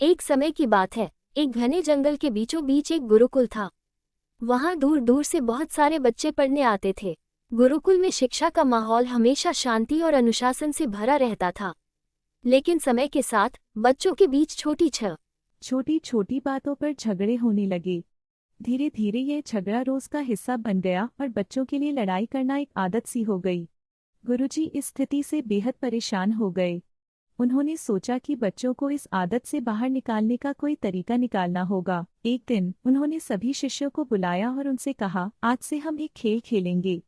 एक समय की बात है। एक घने जंगल के बीचों बीच एक गुरुकुल था। वहां दूर दूर से बहुत सारे बच्चे पढ़ने आते थे। गुरुकुल में शिक्षा का माहौल हमेशा शांति और अनुशासन से भरा रहता था। लेकिन समय के साथ बच्चों के बीच छोटी छोटी बातों पर झगड़े होने लगे। धीरे धीरे ये झगड़ा रोज का हिस्सा बन गया और बच्चों के लिए लड़ाई करना एक आदत सी हो गई। गुरुजी इस स्थिति से बेहद परेशान हो गए। उन्होंने सोचा कि बच्चों को इस आदत से बाहर निकालने का कोई तरीका निकालना होगा। एक दिन उन्होंने सभी शिष्यों को बुलाया और उनसे कहा, आज से हम एक खेल खेलेंगे।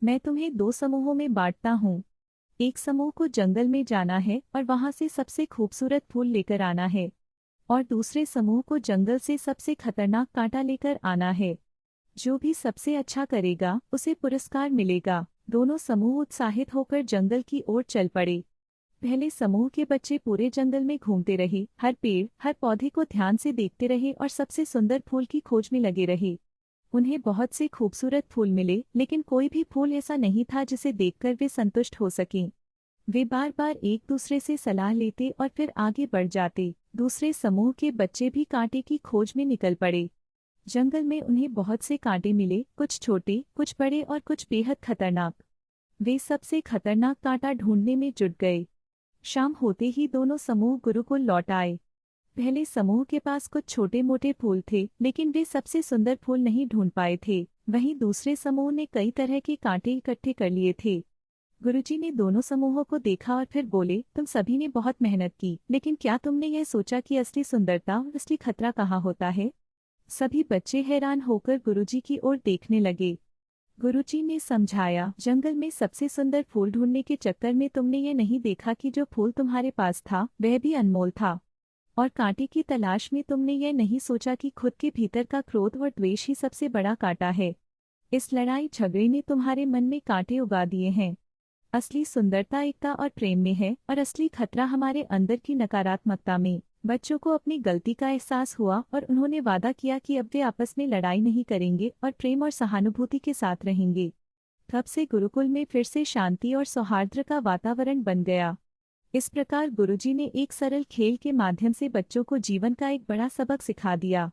मैं तुम्हें दो समूहों में बांटता हूँ। एक समूह को जंगल में जाना है और वहां से सबसे खूबसूरत फूल लेकर आना है, और दूसरे समूह को जंगल से सबसे खतरनाक कांटा लेकर आना है। जो भी सबसे अच्छा करेगा उसे पुरस्कार मिलेगा। दोनों समूह उत्साहित होकर जंगल की ओर चल पड़े। पहले समूह के बच्चे पूरे जंगल में घूमते रहे, हर पेड़ हर पौधे को ध्यान से देखते रहे और सबसे सुंदर फूल की खोज में लगे रहे। उन्हें बहुत से खूबसूरत फूल मिले, लेकिन कोई भी फूल ऐसा नहीं था जिसे देखकर वे संतुष्ट हो सकें। वे बार बार एक दूसरे से सलाह लेते और फिर आगे बढ़ जाते। दूसरे समूह के बच्चे भी कांटे की खोज में निकल पड़े। जंगल में उन्हें बहुत से कांटे मिले, कुछ छोटे, कुछ बड़े और कुछ बेहद खतरनाक। वे सबसे खतरनाक कांटा ढूंढने में जुट गए। शाम होते ही दोनों समूह गुरुकुल लौट आए। पहले समूह के पास कुछ छोटे मोटे फूल थे, लेकिन वे सबसे सुंदर फूल नहीं ढूंढ पाए थे। वहीं दूसरे समूह ने कई तरह के कांटे इकट्ठे कर लिए थे। गुरुजी ने दोनों समूहों को देखा और फिर बोले, तुम सभी ने बहुत मेहनत की, लेकिन क्या तुमने यह सोचा कि असली सुंदरता और असली खतरा कहाँ होता है? सभी बच्चे हैरान होकर गुरुजी की ओर देखने लगे। गुरुजी ने समझाया, जंगल में सबसे सुंदर फूल ढूंढने के चक्कर में तुमने ये नहीं देखा कि जो फूल तुम्हारे पास था वह भी अनमोल था। और कांटे की तलाश में तुमने यह नहीं सोचा कि खुद के भीतर का क्रोध और द्वेष ही सबसे बड़ा कांटा है। इस लड़ाई झगड़े ने तुम्हारे मन में कांटे उगा दिए हैं। असली सुंदरता एकता और प्रेम में है, और असली खतरा हमारे अंदर की नकारात्मकता में। बच्चों को अपनी गलती का एहसास हुआ और उन्होंने वादा किया कि अब वे आपस में लड़ाई नहीं करेंगे और प्रेम और सहानुभूति के साथ रहेंगे। तब से गुरुकुल में फिर से शांति और सौहार्द का वातावरण बन गया। इस प्रकार गुरुजी ने एक सरल खेल के माध्यम से बच्चों को जीवन का एक बड़ा सबक सिखा दिया।